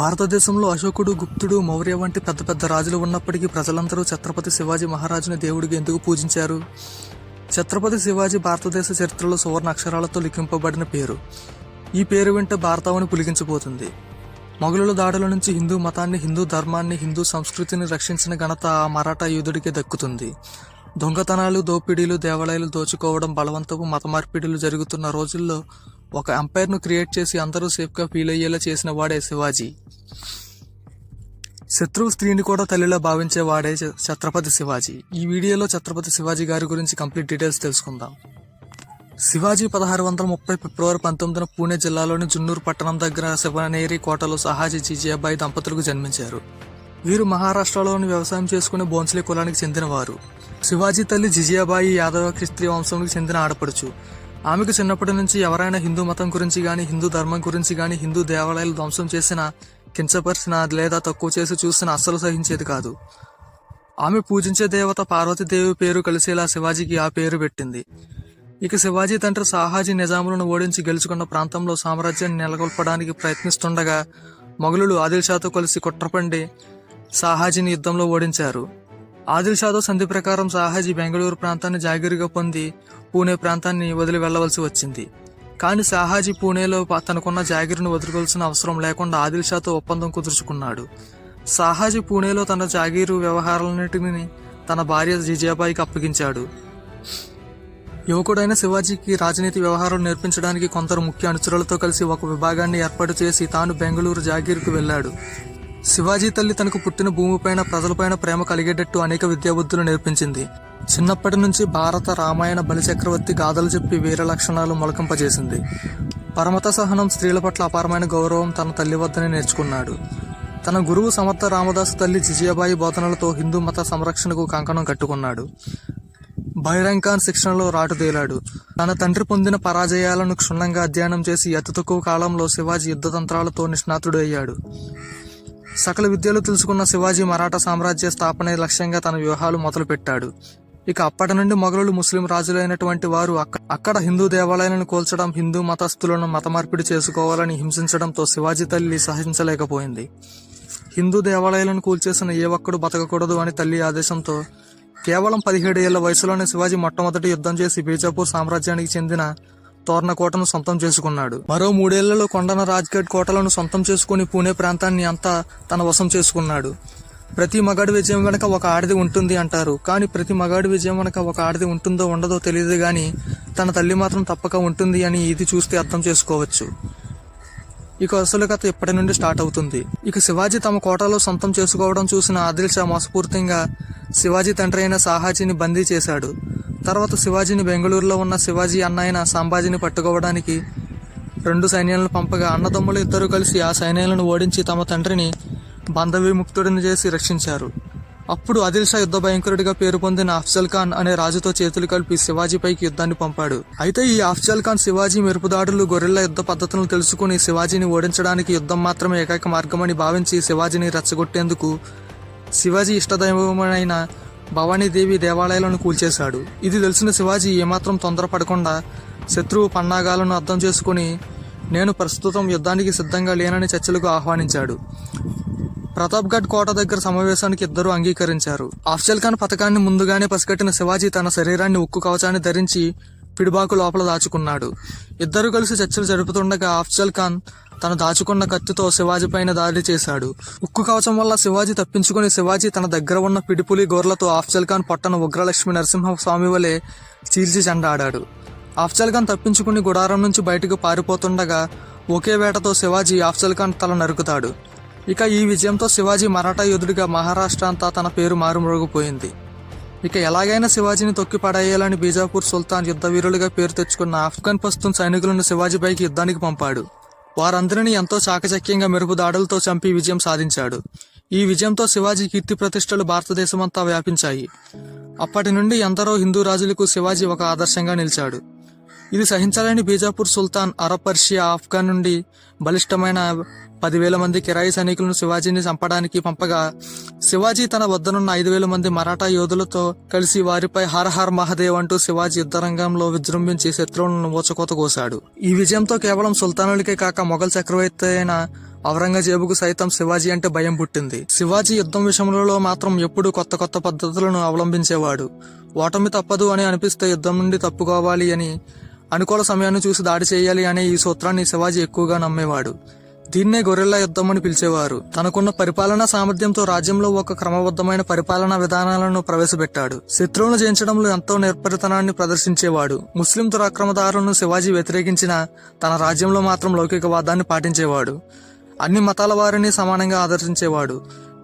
భారతదేశంలో అశోకుడు, గుప్తుడు, మౌర్య వంటి పెద్ద పెద్ద రాజులు ఉన్నప్పటికీ ప్రజలందరూ ఛత్రపతి శివాజీ మహారాజుని దేవుడిగా ఎందుకు పూజించారు? ఛత్రపతి శివాజీ భారతదేశ చరిత్రలో సువర్ణ అక్షరాలతో లిఖింపబడిన పేరు. ఈ పేరు వింటే భారతావని పులికించిపోతుంది. మొఘలుల దాడుల నుంచి హిందూ మతాన్ని, హిందూ ధర్మాన్ని, హిందూ సంస్కృతిని రక్షించిన ఘనత ఆ మరాఠా యోధుడికే దక్కుతుంది. దొంగతనాలు, దోపిడీలు, దేవాలయాలు దోచుకోవడం, బలవంతపు మత మార్పిడిలు జరుగుతున్న రోజుల్లో ఒక ఎంపైర్ను క్రియేట్ చేసి అందరూ సేఫ్గా ఫీల్ అయ్యేలా చేసిన వాడే శివాజీ. శత్రువు స్త్రీని కూడా తల్లిలా భావించే వాడే ఛత్రపతి శివాజీ. ఈ వీడియోలో ఛత్రపతి శివాజీ గారి గురించి కంప్లీట్ డీటెయిల్స్ తెలుసుకుందాం. శివాజీ 1630 ఫిబ్రవరి 19న పూణే జిల్లాలోని జున్నూరు పట్టణం దగ్గర శివనేరి కోటలో సహాజీ జిజియాబాయి దంపతులకు జన్మించారు. వీరు మహారాష్ట్రలోని వ్యవసాయం చేసుకునే బోన్స్లే కులానికి చెందినవారు. శివాజీ తల్లి జిజియాబాయి యాదవ క్షత్రియ వంశానికి చెందిన ఆడపడుచు. ఆమెకు చిన్నప్పటి నుంచి ఎవరైనా హిందూ మతం గురించి గాని, హిందూ ధర్మం గురించి గాని, హిందూ దేవాలయాలు ధ్వంసం చేసినా, కించపరిచినా లేదా తక్కువ చేసి చూసినా అస్సలు సహించేది కాదు. ఆమె పూజించే దేవత పార్వతీదేవి పేరు కలిసేలా శివాజీకి ఆ పేరు పెట్టింది. ఇక శివాజీ తండ్రి సాహాజీ నిజాములను ఓడించి గెలుచుకున్న ప్రాంతంలో సామ్రాజ్యాన్ని నెలకొల్పడానికి ప్రయత్నిస్తుండగా మొఘలులు ఆదిల్ షాతో కలిసి కుట్రపండి సాహాజీని యుద్ధంలో ఓడించారు. ఆదిల్ షాతో సంధి ప్రకారం సాహాజీ బెంగళూరు ప్రాంతాన్ని జాగీరుగా పొంది పూణే ప్రాంతాన్ని వదిలి వెళ్లవలసి వచ్చింది. కానీ సాహాజీ పూణేలో తనకున్న జాగీరును వదులుకోవాల్సిన అవసరం లేకుండా ఆదిల్ షాతో ఒప్పందం కుదుర్చుకున్నాడు. సాహాజీ పూణేలో తన జాగీరు వ్యవహారాలన్నింటినీ తన భార్య జిజియాబాయికి అప్పగించాడు. యువకుడైన శివాజీకి రాజనీతి వ్యవహారాలు నేర్పించడానికి కొందరు ముఖ్య అనుచరులతో కలిసి ఒక విభాగాన్ని ఏర్పాటు చేసి తాను బెంగళూరు జాగీరుకు వెళ్లాడు. శివాజీ తల్లి తనకు పుట్టిన భూమిపైన, ప్రజలపైన ప్రేమ కలిగేటట్టు అనేక విద్యాబుద్ధులు నేర్పించింది. చిన్నప్పటి నుంచి భారత, రామాయణ, బలిచక్రవర్తి గాథలు చెప్పి వీర లక్షణాలు మొలకంపజేసింది. పరమత సహనం, స్త్రీల పట్ల అపారమైన గౌరవం తన తల్లి వద్దనే నేర్చుకున్నాడు. తన గురువు సమర్థ రామదాసు తల్లి జిజియాబాయి బోధనలతో హిందూ మత సంరక్షణకు కంకణం కట్టుకున్నాడు. బైరంగ్ ఖాన్ శిక్షణలో రాటుదేలాడు. తన తండ్రి పొందిన పరాజయాలను క్షుణ్ణంగా అధ్యయనం చేసి అతి తక్కువ కాలంలో శివాజీ యుద్ధతంత్రాలతో నిష్ణాతుడు అయ్యాడు. సకల విద్యలు తెలుసుకున్న శివాజీ మరాఠా సామ్రాజ్య స్థాపనే లక్ష్యంగా తన వ్యూహాలు మొదలుపెట్టాడు. ఇక అప్పటి నుండి మొఘలులు ముస్లిం రాజులైనటువంటి వారు అక్కడ హిందూ దేవాలయాలను కూల్చడం, హిందూ మతస్థులను మత మార్పిడి చేసుకోవాలని హింసించడంతో శివాజీ తల్లి సహించలేకపోయింది. హిందూ దేవాలయాలను కూల్చేసిన ఏ ఒక్కడు బతకకూడదు అని తల్లి ఆదేశంతో కేవలం 17 ఏళ్ల వయసులోనే శివాజీ మొట్టమొదటి యుద్ధం చేసి బీజాపూర్ సామ్రాజ్యానికి చెందిన తోర్నకోటను సొంతం చేసుకున్నాడు. మరో 3 ఏళ్లలో కొండన రాజ్గఢ్ కోటలను సొంతం చేసుకుని పూణే ప్రాంతాన్ని అంతా తన వశం చేసుకున్నాడు. ప్రతి మగాడి విజయం వెనక ఒక ఆడది ఉంటుంది అంటారు. కానీ ప్రతి మగాడి విజయం వెనక ఒక ఆడది ఉంటుందో ఉండదో తెలియదు గాని తన తల్లి మాత్రం తప్పక ఉంటుంది అని ఇది చూస్తే అర్థం చేసుకోవచ్చు. ఇక అసలు కథ ఇప్పటి నుండి స్టార్ట్ అవుతుంది. ఇక శివాజీ తమ కోటలో సొంతం చేసుకోవడం చూసిన ఆదిల్ షా మోసపూరితంగా శివాజీ తండ్రి అయిన సాహాజీని బందీ చేశాడు. తర్వాత శివాజీని బెంగళూరులో ఉన్న శివాజీ అన్నయ్యన సంభాజీని పట్టుకోవడానికి 2 సైన్యాలను పంపగా అన్నదమ్ములు ఇద్దరు కలిసి ఆ సైన్యాలను ఓడించి తమ తండ్రిని బంధవిముక్తుడిని చేసి రక్షించారు. అప్పుడు ఆదిల్ షా యుద్ధ భయంకరుడిగా పేరు పొందిన అఫ్జల్ ఖాన్ అనే రాజుతో చేతులు కలిపి శివాజీపైకి యుద్ధాన్ని పంపాడు. అయితే ఈ అఫ్జల్ ఖాన్ శివాజీ మెరుపుదాడులు, గొరిల్లా యుద్ధ పద్ధతులను తెలుసుకుని శివాజీని ఓడించడానికి యుద్ధం మాత్రమే ఏకైక మార్గమని భావించి శివాజీని రెచ్చగొట్టేందుకు శివాజీ ఇష్టదైవమైన భవానీదేవి దేవాలయాలను కూల్చేశాడు. ఇది తెలిసిన శివాజీ ఏమాత్రం తొందరపడకుండా శత్రువు పన్నాగాలను అర్థం చేసుకుని నేను ప్రస్తుతం యుద్ధానికి సిద్ధంగా లేనని చర్చలకు ఆహ్వానించాడు. ప్రతాప్గఢ్ కోట దగ్గర సమావేశానికి ఇద్దరు అంగీకరించారు. అఫ్జల్ ఖాన్ పథకాన్ని ముందుగానే పసిగట్టిన శివాజీ తన శరీరాన్ని ఉక్కు కవచాన్ని ధరించి పిడిబాకు లోపల దాచుకున్నాడు. ఇద్దరు కలిసి చర్చలు జరుపుతుండగా అఫ్జల్ ఖాన్ తను దాచుకున్న కత్తితో శివాజీ పైన దాడి చేశాడు. ఉక్కు కవచం వల్ల శివాజీ తప్పించుకుని శివాజీ తన దగ్గర ఉన్న పిడిపులి గోర్లతో అఫ్జల్ ఖాన్ పొట్టన ఉగ్రలక్ష్మి నరసింహ స్వామి వలె చీల్చి చెండాడాడు. అఫ్జల్ ఖాన్ తప్పించుకుని గుడారం నుంచి బయటకు పారిపోతుండగా ఒకే వేటతో శివాజీ అఫ్జల్ ఖాన్ తల నరుకుతాడు. ఇక ఈ విజయంతో శివాజీ మరాఠా యోధుడిగా మహారాష్ట్ర అంతా తన పేరు మారుమోగిపోయింది. ఇక ఎలాగైనా శివాజీని తొక్కి పడేయాలని బీజాపూర్ సుల్తాన్ యుద్ధవీరులుగా పేరు తెచ్చుకున్న ఆఫ్ఘన్ పస్తూన్ సైనికులను శివాజీపైకి యుద్ధానికి పంపాడు. వారందరినీ ఎంతో చాకచక్యంగా మెరుపు దాడులతో చంపి విజయం సాధించాడు. ఈ విజయంతో శివాజీ కీర్తి ప్రతిష్టలు భారతదేశమంతా వ్యాపించాయి. అప్పటి నుండి ఎందరో హిందూ రాజులకు శివాజీ ఒక ఆదర్శంగా నిలిచాడు. ఇది సహించాలని బీజాపూర్ సుల్తాన్ అరబ్ పర్షియా ఆఫ్ఘన్ నుండి బలిష్టమైన 10,000 మంది కిరాయి సైనికులను శివాజీని చంపడానికి పంపగా శివాజీ తన వద్దనున్న 5,000 మంది మరాఠా యోధులతో కలిసి వారిపై హర్ హర్ మహాదేవ్ అంటూ శివాజీ యుద్ధరంగంలో విజృంభించి శత్రువులను ఊచకోత కోశాడు. ఈ విజయంతో కేవలం సుల్తానులకే కాక మొఘల్ చక్రవర్తి అయిన ఔరంగజేబుకు సైతం శివాజీ అంటే భయం పుట్టింది. శివాజీ యుద్ధం విషయంలో మాత్రం ఎప్పుడూ కొత్త కొత్త పద్ధతులను అవలంబించేవాడు. ఓటమి తప్పదు అని అనిపిస్తే యుద్ధం నుండి తప్పుకోవాలి అని, అనుకూల సమయాన్ని చూసి దాడి చేయాలి అనే ఈ సూత్రాన్ని శివాజీ ఎక్కువగా నమ్మేవాడు. దీన్నే గొరిల్లా యుద్ధం అని పిలిచేవారు. తనకున్న పరిపాలనా సామర్థ్యంతో రాజ్యంలో ఒక క్రమబద్ధమైన పరిపాలనా విధానాలను ప్రవేశపెట్టాడు. శత్రువులను జయించడంలో ఎంతో నేర్పరితనాన్ని ప్రదర్శించేవాడు. ముస్లిం దురాక్రమదారులను శివాజీ వ్యతిరేకించిన తన రాజ్యంలో మాత్రం లౌకికవాదాన్ని పాటించేవాడు. అన్ని మతాల వారిని సమానంగా ఆదర్శించేవాడు.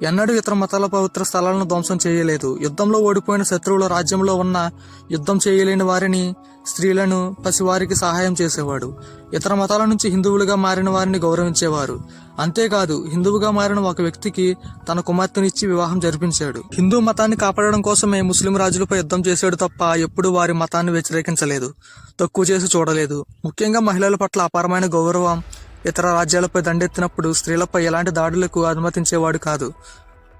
ఎన్నడూ ఇతర మతాల పవిత్ర స్థలాలను ధ్వంసం చేయలేదు. యుద్ధంలో ఓడిపోయిన శత్రువుల రాజ్యంలో ఉన్న యుద్ధం చేయలేని వారిని, స్త్రీలను, పసివారికి సహాయం చేసేవాడు. ఇతర మతాల నుంచి హిందువులుగా మారిన వారిని గౌరవించేవారు. అంతేకాదు, హిందువుగా మారిన ఒక వ్యక్తికి తన కుమార్తెనిచ్చి వివాహం జరిపించాడు. హిందూ మతాన్ని కాపాడడం కోసమే ముస్లిం రాజులపై యుద్ధం చేశాడు తప్ప ఎప్పుడూ వారి మతాన్ని వ్యతిరేకించలేదు, తక్కువ చేసి చూడలేదు. ముఖ్యంగా మహిళల పట్ల అపారమైన గౌరవం. ఇతర రాజ్యాలపై దండెత్తినప్పుడు స్త్రీలపై ఎలాంటి దాడులకు అనుమతించేవాడు కాదు.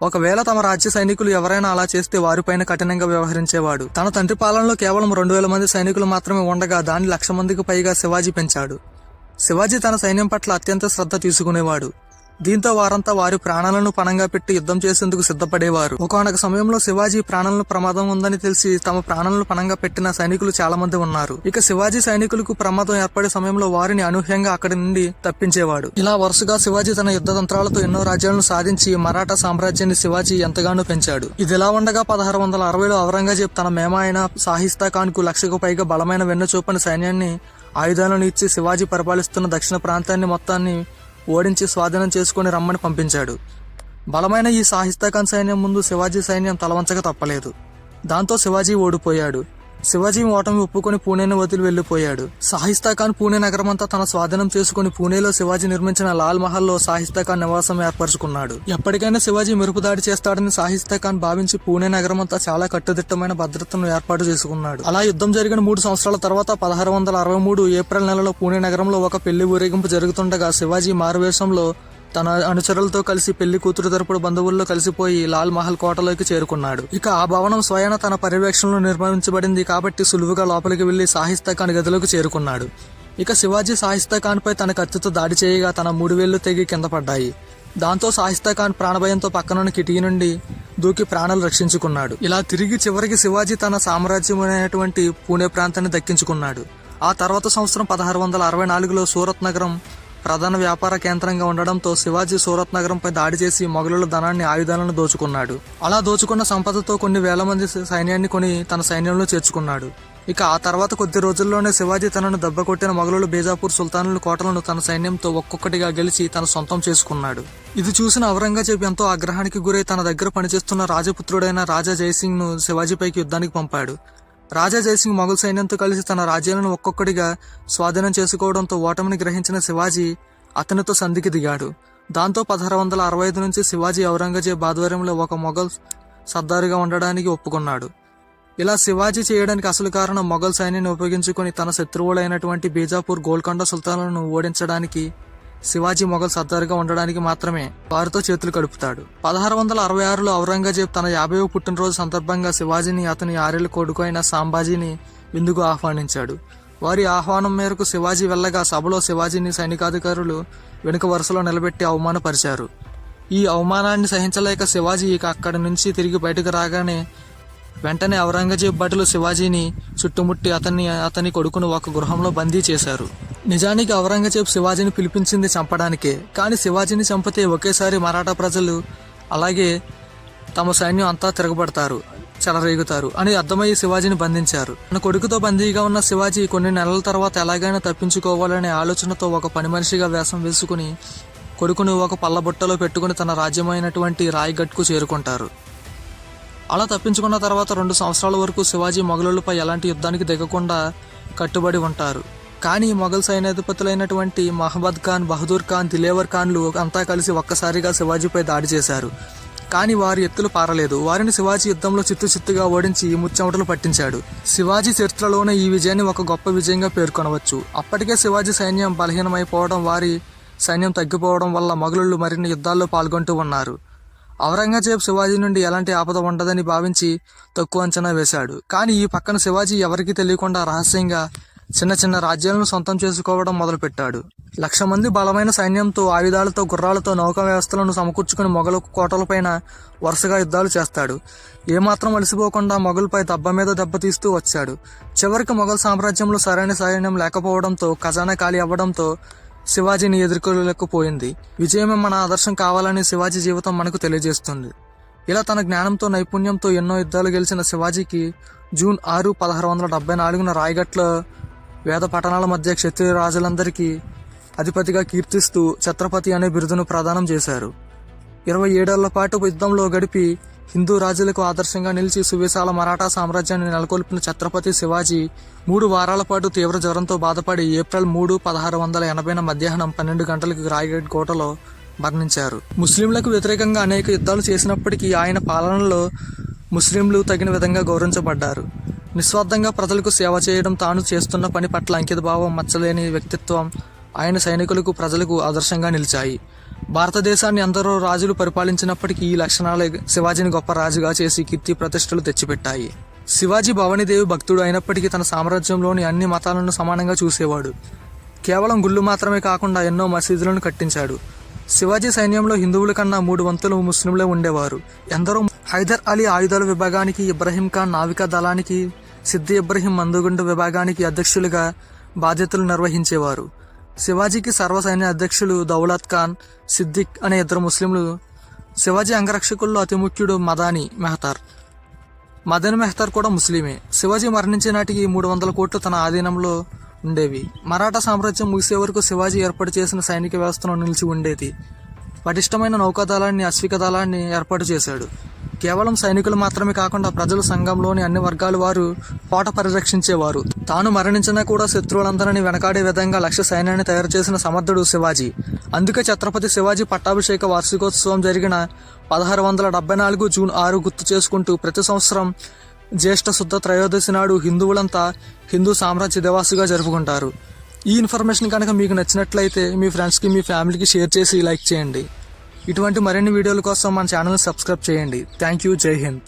ఒకవేళ తమ రాజ్య సైనికులు ఎవరైనా అలా చేస్తే వారిపైన కఠినంగా వ్యవహరించేవాడు. తన తండ్రి పాలనలో కేవలం 2000 మంది సైనికులు మాత్రమే ఉండగా దాన్ని 1,00,000 మందికి పైగా శివాజీ పెంచాడు. శివాజీ తన సైన్యం పట్ల అత్యంత శ్రద్ధ తీసుకునేవాడు. దీంతో వారంతా వారి ప్రాణాలను పణంగా పెట్టి యుద్ధం చేసేందుకు సిద్ధపడేవారు. ఒకానొక సమయంలో శివాజీ ప్రాణాలను ప్రమాదం ఉందని తెలిసి తమ ప్రాణాలను పణంగా పెట్టిన సైనికులు చాలా మంది ఉన్నారు. ఇక శివాజీ సైనికులకు ప్రమాదం ఏర్పడే సమయంలో వారిని అనూహ్యంగా అక్కడి నుండి తప్పించేవాడు. ఇలా వరుసగా శివాజీ తన యుద్ధ తంత్రాలతో ఎన్నో రాజ్యాలను సాధించి మరాఠా సామ్రాజ్యాన్ని శివాజీ ఎంతగానో పెంచాడు. ఇదిలా ఉండగా 1660లో ఔరంగజేబ్ తన మేమ అయిన షాహిస్తా ఖాన్ కు 1,00,000కు పైగా బలమైన వెన్నుచూపని సైన్యాన్ని, ఆయుధాలను ఇచ్చి శివాజీ పరిపాలిస్తున్న దక్షిణ ప్రాంతాన్ని మొత్తాన్ని ఓడించి స్వాధీనం చేసుకుని రమ్మని పంపించాడు. బలమైన ఈ షాహిస్తా ఖాన్ సైన్యం ముందు శివాజీ సైన్యం తలవంచక తప్పలేదు. దాంతో శివాజీ ఓడిపోయాడు. శివాజీ ఓటమి ఒప్పుకొని పూణేను వదిలి వెళ్లిపోయాడు. షాహిస్తా ఖాన్ పూణే నగరమంతా తన స్వాధీనం చేసుకుని పూణేలో శివాజీ నిర్మించిన లాల్ మహల్లో షాహిస్తా ఖాన్ నివాసం ఏర్పరచుకున్నాడు. ఎప్పటికైనా శివాజీ మెరుపుదాడి చేస్తాడని షాహిస్తా ఖాన్ భావించి పూణే నగరమంతా చాలా కట్టుదిట్టమైన భద్రతను ఏర్పాటు చేసుకున్నాడు. అలా యుద్ధం జరిగిన 3 సంవత్సరాల తర్వాత 1663 ఏప్రిల్ నెలలో పూణే నగరంలో ఒక పెళ్లి ఊరేగింపు జరుగుతుండగా శివాజీ మారువేషంలో తన అనుచరులతో కలిసి పెళ్లి కూతురు తరపుడు బంధువుల్లో కలిసిపోయి లాల్ మహల్ కోటలోకి చేరుకున్నాడు. ఇక ఆ భవనం స్వయాన తన పర్యవేక్షణలో నిర్మించబడింది కాబట్టి సులువుగా లోపలికి వెళ్లి షాహిస్తా ఖాన్ గదిలోకి చేరుకున్నాడు. ఇక శివాజీ షాహిస్తా ఖాన్ పై తన కత్తితో దాడి చేయగా తన 3 వేళ్లు తెగి కింద పడ్డాయి. దాంతో షాహిస్తా ఖాన్ ప్రాణభయంతో పక్కనున్న కిటికీ నుండి దూకి ప్రాణాలు రక్షించుకున్నాడు. ఇలా తిరిగి చివరికి శివాజీ తన సామ్రాజ్యమైనటువంటి పూణే ప్రాంతాన్ని దక్కించుకున్నాడు. ఆ తర్వాత సంవత్సరం 1664లో సూరత్ నగరం ప్రధాన వ్యాపార కేంద్రంగా ఉండడంతో శివాజీ సూరత్ నగరంపై దాడి చేసి మొఘలుల ధనాన్ని, ఆయుధాలను దోచుకున్నాడు. అలా దోచుకున్న సంపదతో కొన్ని వేల మంది సైన్యాన్ని కొని తన సైన్యంలో చేర్చుకున్నాడు. ఇక ఆ తర్వాత కొద్ది రోజుల్లోనే శివాజీ తనను దెబ్బకొట్టిన మొఘలులు బీజాపూర్ సుల్తానుల కోటలను తన సైన్యంతో ఒక్కొక్కటిగా గెలిచి తన సొంతం చేసుకున్నాడు. ఇది చూసిన ఔరంగజేబ్ ఎంతో ఆగ్రహానికి గురై తన దగ్గర పనిచేస్తున్న రాజపుత్రుడైన రాజా జయసింగ్ ను శివాజీపైకి యుద్ధానికి పంపాడు. రాజా జయసింగ్ మొఘల్ సైన్యంతో కలిసి తన రాజ్యాలను ఒక్కొక్కటిగా స్వాధీనం చేసుకోవడంతో ఓటమిని గ్రహించిన శివాజీ అతనితో సంధికి దిగాడు. దాంతో 1665 నుంచి శివాజీ ఔరంగజేబ్ ఆధ్వర్యంలో ఒక మొఘల్ సర్దారుగా ఉండడానికి ఒప్పుకున్నాడు. ఇలా శివాజీ చేయడానికి అసలు కారణం మొఘల్ సైన్యాన్ని ఉపయోగించుకుని తన శత్రువులైనటువంటి బీజాపూర్, గోల్కొండ సుల్తానులను ఓడించడానికి, శివాజీ మొఘల్ సర్దారుగా ఉండడానికి మాత్రమే వారితో చేతులు కలుపుతాడు. 1666లో ఔరంగజేబ్ తన 50వ పుట్టినరోజు సందర్భంగా శివాజీని, అతని 6 ఏళ్ల కొడుకు అయిన సాంబాజీని విందుకు ఆహ్వానించాడు. వారి ఆహ్వానం మేరకు శివాజీ వెళ్ళగా సభలో శివాజీని సైనికాధికారులు వెనుక వరుసలో నిలబెట్టి అవమానపరిచారు. ఈ అవమానాన్ని సహించలేక శివాజీ ఇక అక్కడి నుంచి తిరిగి బయటకు రాగానే వెంటనే ఔరంగజేబ్ భటులు శివాజీని చుట్టుముట్టి అతని కొడుకును ఒక గృహంలో బందీ చేశారు. నిజానికి ఔరంగజేబ్ శివాజీని పిలిపించింది చంపడానికే. కానీ శివాజీని చంపితే ఒకేసారి మరాఠా ప్రజలు అలాగే తమ సైన్యం అంతా తిరగబడతారు, చెలరేగుతారు అని అర్థమయ్యి శివాజీని బంధించారు. తన కొడుకుతో బందీగా ఉన్న శివాజీ కొన్ని నెలల తర్వాత ఎలాగైనా తప్పించుకోవాలనే ఆలోచనతో ఒక పని మనిషిగా వేషం వేసుకుని కొడుకును ఒక పల్లబుట్టలో పెట్టుకుని తన రాజ్యమైనటువంటి రాయ్గఢ్కు చేరుకుంటారు. అలా తప్పించుకున్న తర్వాత 2 సంవత్సరాల వరకు శివాజీ మొఘలులపై ఎలాంటి యుద్ధానికి దిగకుండా కట్టుబడి ఉంటారు. కానీ మొఘల్ సైన్యాధిపతులైనటువంటి మహమ్మద్ ఖాన్, బహదూర్ ఖాన్, దిలేవర్ ఖాన్లు అంతా కలిసి ఒక్కసారిగా శివాజీపై దాడి చేశారు. కానీ వారి ఎత్తులు పారలేదు. వారిని శివాజీ యుద్ధంలో చిత్తుగా ఓడించి ముచ్చెమటలు పట్టించాడు. శివాజీ చరిత్రలోనే ఈ విజయాన్ని ఒక గొప్ప విజయంగా పేర్కొనవచ్చు. అప్పటికే శివాజీ సైన్యం బలహీనమైపోవడం, వారి సైన్యం తగ్గిపోవడం వల్ల మొఘలులు మరిన్ని యుద్ధాల్లో పాల్గొంటూ ఉన్నారు. ఔరంగజేబ్ శివాజీ నుండి ఎలాంటి ఆపద ఉండదని భావించి తక్కువ అంచనా వేశాడు. కానీ ఈ పక్కన శివాజీ ఎవరికీ తెలియకుండా రహస్యంగా చిన్న చిన్న రాజ్యాలను సొంతం చేసుకోవడం మొదలుపెట్టాడు. 1,00,000 మంది బలమైన సైన్యంతో, ఆయుధాలతో, గుర్రాలతో, నౌకా వ్యవస్థలను సమకూర్చుకుని మొఘలు కోటలపైన వరుసగా యుద్ధాలు చేస్తాడు. ఏమాత్రం అలసిపోకుండా మొఘలుపై దెబ్బ మీద దెబ్బతీస్తూ వచ్చాడు. చివరికి మొఘల్ సామ్రాజ్యంలో సరైన సైన్యం లేకపోవడంతో, ఖజానా ఖాళీ అవ్వడంతో శివాజీని ఎదుర్కోలేకపోయింది. విజయమే మన ఆదర్శం కావాలని శివాజీ జీవితం మనకు తెలియజేస్తుంది. ఇలా తన జ్ఞానంతో, నైపుణ్యంతో ఎన్నో యుద్ధాలు గెలిచిన శివాజీకి జూన్ 6, 1674 రాయగట్లో వేద పట్టణాల మధ్య క్షత్రియ రాజులందరికీ అధిపతిగా కీర్తిస్తూ ఛత్రపతి అనే బిరుదును ప్రదానం చేశారు. 27 ఏళ్ల పాటు యుద్ధంలో గడిపి హిందూ రాజులకు ఆదర్శంగా నిలిచి సువిశాల మరాఠా సామ్రాజ్యాన్ని నెలకొల్పిన ఛత్రపతి శివాజీ 3 వారాల పాటు తీవ్ర జ్వరంతో బాధపడి ఏప్రిల్ 3, 1680 మధ్యాహ్నం 12 గంటలకు రాయగఢ్ కోటలో మరణించారు. ముస్లింలకు వ్యతిరేకంగా అనేక యుద్ధాలు చేసినప్పటికీ ఆయన పాలనలో ముస్లింలు తగిన విధంగా గౌరవించబడ్డారు. నిస్వార్థంగా ప్రజలకు సేవ చేయడం, తాను చేస్తున్న పని పట్ల అంకితభావం, మచ్చలేని వ్యక్తిత్వం ఆయన సైనికులకు, ప్రజలకు ఆదర్శంగా నిలిచాయి. భారతదేశాన్ని ఎందరో రాజులు పరిపాలించినప్పటికీ ఈ లక్షణాలే శివాజీని గొప్ప రాజుగా చేసి కీర్తి ప్రతిష్టలు తెచ్చిపెట్టాయి. శివాజీ భవానీదేవి భక్తుడు అయినప్పటికీ తన సామ్రాజ్యంలోని అన్ని మతాలను సమానంగా చూసేవాడు. కేవలం గుళ్ళు మాత్రమే కాకుండా ఎన్నో మసీదులను కట్టించాడు. శివాజీ సైన్యంలో హిందువుల కన్నా 3 వంతులు ముస్లింలే ఉండేవారు. ఎందరో హైదర్ అలీ ఆయుధాల విభాగానికి, ఇబ్రహీం ఖాన్ నావికా దళానికి, సిద్ది ఇబ్రహీం మందుగుండు విభాగానికి అధ్యక్షులుగా బాధ్యతలు నిర్వహించేవారు. శివాజీకి సర్వసైన్య అధ్యక్షులు దౌలత్ ఖాన్, సిద్దిక్ అనే 2 ముస్లింలు. శివాజీ అంగరక్షకుల్లో అతి ముఖ్యుడు మదాని మెహతార్. మదన్ మెహతార్ కూడా ముస్లిమే. శివాజీ మరణించే నాటికి 300 కోట్లు తన ఆధీనంలో ఉండేవి. మరాఠా సామ్రాజ్యం ముగిసే వరకు శివాజీ ఏర్పాటు చేసిన సైనిక వ్యవస్థను నిలిచి ఉండేది. పటిష్టమైన నౌకాదళాన్ని, అశ్విక దళాన్ని ఏర్పాటు చేశాడు. కేవలం సైనికులు మాత్రమే కాకుండా ప్రజల సంఘంలోని అన్ని వర్గాల వారు కోట పరిరక్షించేవారు. తాను మరణించినా కూడా శత్రువులందరినీ వెనకాడే విధంగా 1,00,000 సైన్యాన్ని తయారు చేసిన సమర్థుడు శివాజీ. అందుకే ఛత్రపతి శివాజీ పట్టాభిషేక వార్షికోత్సవం జరిగిన 1674 జూన్ 6 గుర్తు చేసుకుంటూ ప్రతి సంవత్సరం జ్యేష్ఠ శుద్ధ త్రయోదశి నాడు హిందువులంతా హిందూ సామ్రాజ్య దివాసుగా జరుపుకుంటారు. ఈ ఇన్ఫర్మేషన్ కనుక మీకు నచ్చినట్లయితే మీ ఫ్రెండ్స్కి, మీ ఫ్యామిలీకి షేర్ చేసి లైక్ చేయండి. ఇటువంటి మరిన్ని వీడియోల కోసం మన ఛానల్ని సబ్స్క్రైబ్ చేయండి. Thank you. జై హింద్.